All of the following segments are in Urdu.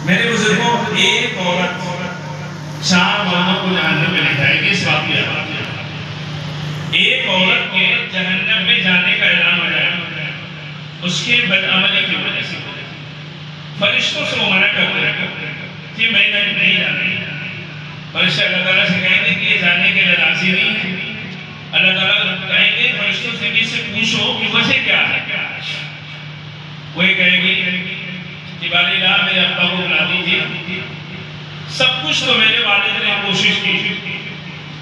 میرے بزرگوں، ایک عورت 4 مردوں کو جہنم میں لے جائے گی اس واقعہ۔ ایک عورت کے جہنم میں جانے کا اعلان ہو جائے گا اس کے بدعملی کی وجہ سے۔ فرشتوں سے وہ منع کرتے ہیں کہ میں نہیں جانا۔ فرشتے اللہ تعالیٰ سے کہیں گے کہ یہ جانے کے لیے راضی نہیں ہے۔ اللہ تعالیٰ کہیں گے فرشتوں سے کہ اس سے پوچھو کہ وجہ کیا ہے۔ وہ یہ کہے گی کہ باری اللہ میرے ابا کو بلا دیجیے، سب کچھ تو میرے والد نے کوشش کی،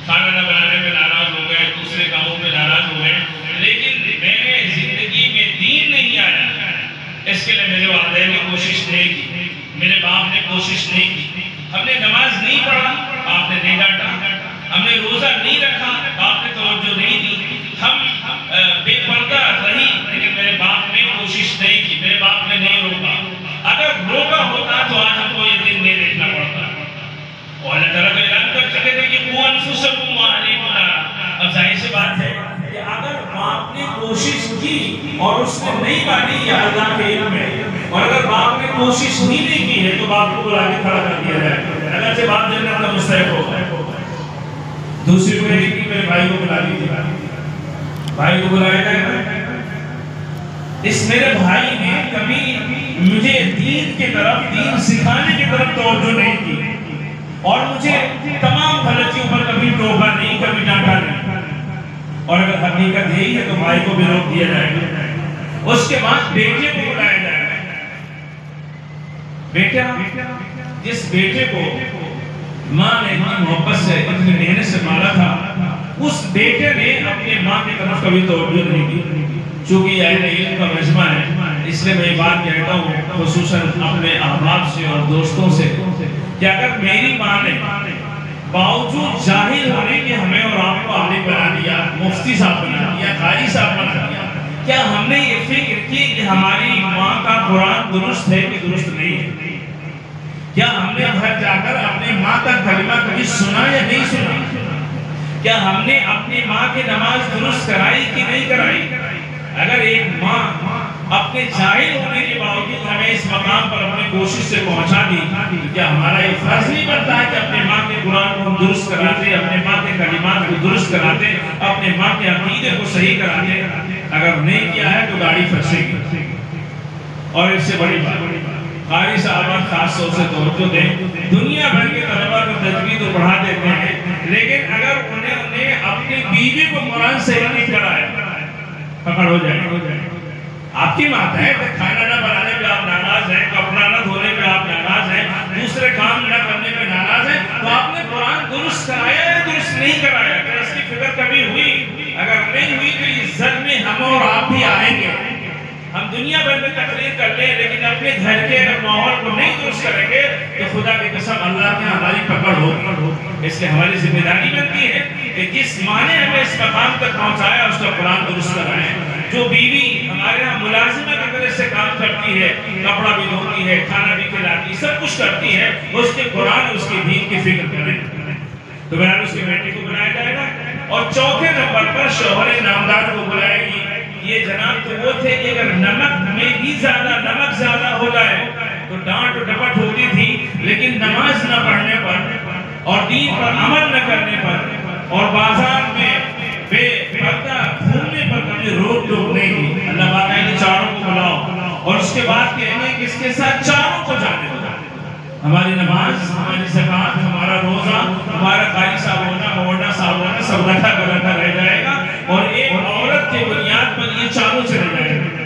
کھانا نہ بنانے میں ناراض ہو گئے، دوسرے کاموں میں ناراض ہو گئے، لیکن میں نے زندگی میں دین نہیں آیا، اس کے لیے میرے والدین نے کوشش نہیں کی، میرے باپ نے کوشش نہیں کی۔ ہم نے نماز نہیں پڑھا، آپ نے نہیں ڈانٹا، ہم نے روزہ نہیں رکھا، آپ نے توجہ نہیں دی، ہم بے پردہ رہی، لیکن میرے باپ نے کوشش نہیں کی، میرے باپ نے نہیں روکا۔ اگر روکا ہوتا تو آج ہم کو یہ دن نہیں دیکھنا پڑتا۔ اور اللہ تعالیٰ کا اعلان کر چکے تھے کہ قُوْ أَنفُسَكُمْ وَأَهْلِيكُمْ نَارًا۔ اب ظاہر سی بات ہے کہ اگر باپ نے کوشش کی اور اس نے نہیں مانی، یہ اللہ کے علم ہے، اور اگر باپ نے کوشش ہی نہیں کی ہے تو باپ کو بلا کے کھڑا کر دیا جائے، اگر سے باپ جنت کا مستحق ہو۔ دوسری کو یہ کہ میرے بھائی کو بلا دیجیے، بھائی کو بلایا جائے گا۔ اس میرے بھائی نے کبھی مجھے دین کی طرف، دین سکھانے کی طرف توجہ نہیں کی، اور مجھے تمام غلطیوں پر کبھی ٹوکا نہیں، کبھی ڈانٹا نہیں۔ اور اگر حقیقت یہی ہے تو بھائی کو بھی روک دیا جائے گا۔ اس کے بعد بیٹے کو بلایا جائے گا۔ بیٹا، جس بیٹے کو ماں نے اتنی محبت سے، اتنی محنت سے مالا تھا، اس بیٹے نے اپنی ماں کی طرف کبھی توجہ نہیں کی۔ چونکہ یہ اہل علم کا مجمع ہے، اس لیے میں یہ بات کہتا ہوں خصوصاً اپنے احباب سے اور دوستوں سے کہ اگر میری ماں نے باوجود جاہل ہونے کے ہمیں اور آپ کو عالم بنا دیا، مفتی صاحب بنا دیا، قاری صاحب بنا دیا، کیا ہم نے یہ فکر کی کہ ہماری ماں کا قرآن درست ہے کہ درست نہیں ہے؟ کیا ہم نے گھر جا کر اپنی ماں کا کلمہ کبھی سنا یا نہیں سنا؟ کیا ہم نے اپنی ماں کی نماز درست کرائی کہ نہیں کرائی؟ اگر ایک ماں اپنے جاہل ہونے کے باوجود ہمیں اس مقام پر اپنی کوشش سے پہنچا دی، کیا ہمارا یہ فرض نہیں بنتا ہے کہ اپنے ماں کے قرآن کو ہم درست کراتے، اپنے ماں کے کلمات کو درست کراتے، اپنے ماں کے عقیدے کو صحیح کراتے؟ اگر نہیں کیا ہے تو گاڑی پھنسے گی۔ اور اس سے بڑی بات، قاری صاحبان خاص طور سے توجہ دیں، دنیا بھر کے طلبہ کو تجوید و پڑھا دیتے ہیں، لیکن اگر انہیں اپنی بیوی کو قرآن صحیح نہیں کرایا، پکڑ ہو جائے۔ آپ کی بات ہے کہ کھانا نہ بنانے پہ آپ ناراض ہیں، کپڑا نہ دھونے پہ آپ ناراض ہیں، دوسرے کام نہ کرنے پہ ناراض ہیں، تو آپ نے قرآن درست کرایا یا درست نہیں کرایا؟ کیا اس کی فکر کبھی ہوئی؟ اگر نہیں ہوئی تو اس زد میں ہم اور آپ بھی آئیں گے۔ ہم دنیا بھر میں تقریر کر لیں لیکن اپنے گھر کے اگر ماحول کو نہیں درست کریں گے تو خدا کی قسم اللہ کے ہماری پکڑ ہوگی۔ اس لیے ہماری ذمہ داری بنتی ہے کہ جس ماں نے ہمیں اس مقام تک پہنچایا اس کا قرآن درست کرائیں۔ جو بیوی ہمارے ہاں ملازمہ کی طرح سے کام کرتی ہے، کپڑا بھی دھوتی ہے، کھانا بھی کھلاتی ہے، سب کچھ کرتی ہے، اس کے قرآن اس کے دین کی فکر کریں۔ تو بہرحال اس کے بیٹے کو بلایا جائے گا، اور چوتھے نمبر پر شوہر نامدار کو بلائے گی۔ یہ جناب تو وہ تھے کہ اگر نمک میں بھی نمک زیادہ ہو جائے تو ڈانٹ و ڈپٹ ہوتی تھی، لیکن نماز نہ پڑھنے پر اور دین پر عمل نہ کرنے پر اور بازار میں بے پردہ گھومنے پر کبھی روک ٹوک نہیں کی۔ اللہ بات ہے کہ چاروں کو بلاؤ، اور اس کے بعد کہنے کہ اس کے ساتھ چاروں کو جانے دو۔ ہماری نماز، ہماری زکوٰۃ، ہمارا روزہ، ہمارا قاری صاحب ہونا، مولانا صاحب ہونا سب رکھا برکھا رہ جائے گا، اور ایک عورت کی بنیاد پر یہ چاروں چلے جائے گا۔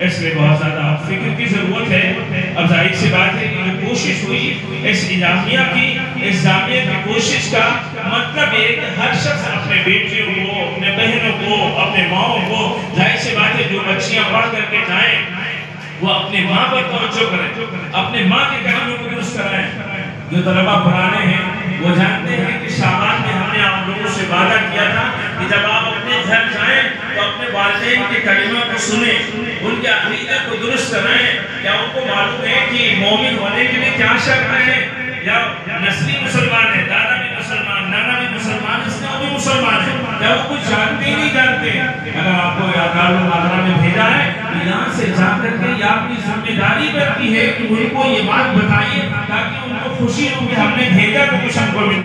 اس لیے بہت زیادہ فکر کی ضرورت ہے۔ اب ظاہر سی بات ہے کہ جو کوشش ہوئی اس اجامیہ کی، اس جامعہ کی کوشش کا مطلب ہے کہ ہر شخص اپنے بیٹیوں کو، اپنے بہنوں کو، اپنے ماؤں کو، ظاہر سی بات ہے جو بچیاں پڑھ کر کے جائیں وہ اپنے ماں پر توجہ کریں، اپنے ماں کے کلموں کو درست کرائیں۔ جو طلبہ پڑھانے ہیں وہ جانتے ہیں کہ شعبان میں ہم نے آپ لوگوں سے وعدہ کیا تھا کہ جب آپ اپنے گھر جائیں تو اپنے والدین کے کلمہ کو سنیں، ان کے عقیدے کو درست کرائیں۔ کیا ان کو معلوم ہے کہ مومن ہونے کے لیے کیا شرط ہے؟ یا نسلی مسلمان ہے، دادا بھی مسلمان، نانا بھی مسلمان، اس نے وہ بھی مسلمان ہے، کیا وہ کچھ جانتے ہی نہیں جانتے؟ اگر آپ کو دارالمعلمہ میں بھیجا ہے تو یہاں سے جا کر کے یہ اپنی ذمہ داری بنتی ہے کہ ان کو یہ بات بتائیے تاکہ ان کو خوشی ہو کہ ہم نے بھیجا تو کچھ ہم کو مل